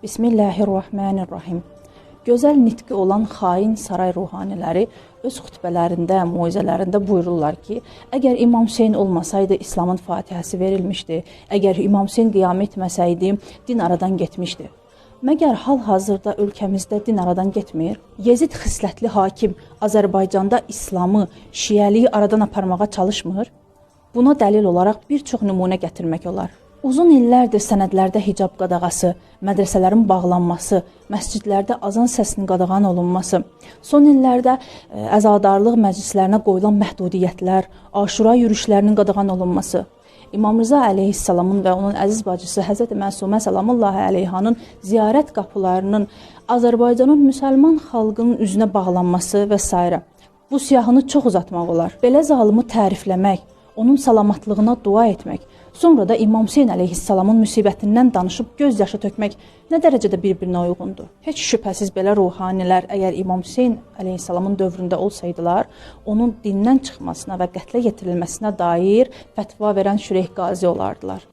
Bismillahirrahmanirrahim. Gözəl nitqi olan xain saray ruhaniləri öz xütbələrində, moizələrində buyururlar ki, əgər İmam Hüseyn olmasaydı İslamın Fatihəsi verilmişdi, əgər İmam Hüseyn qiyam etməsəydi din aradan getmişdi. Məgər hal-hazırda ölkəmizdə din aradan getmir? Yezid xislətli hakim Azərbaycanda İslamı, şiəliyi aradan aparmağa çalışmır? Buna dəlil olaraq bir çox nümunə gətirmək olar. Uzun illərdir sənədlərdə hicab qadağası, mədrəsələrin bağlanması, məscidlərdə azan səsinin qadağan olunması, son illərdə əzadarlıq məclislərinə qoyulan məhdudiyyətlər, Aşura yürüşlərinin qadağan olunması, İmam Rza əleyhissalamın və onun əziz bacısı Həzrəti Məsumə salamullahi əleyhanın ziyarət qapılarının Azərbaycanın müsəlman xalqının üzünə bağlanması və s. Bu siyahını çox uzatmaq olar. Belə zalımı tərifləmək, onun salamatlığına dua etmək, sonra da İmam Hüseyn əleyhissalamın müsibətindən danışıb göz yaşı tökmək nə dərəcədə bir-birinə uyğundur? Heç şübhəsiz belə ruhanilər əgər İmam Hüseyn əleyhissalamın dövründə olsaydılar, onun dindən çıxmasına və qətlə yetirilməsinə dair fətva verən Şüreyh Qazi olardılar.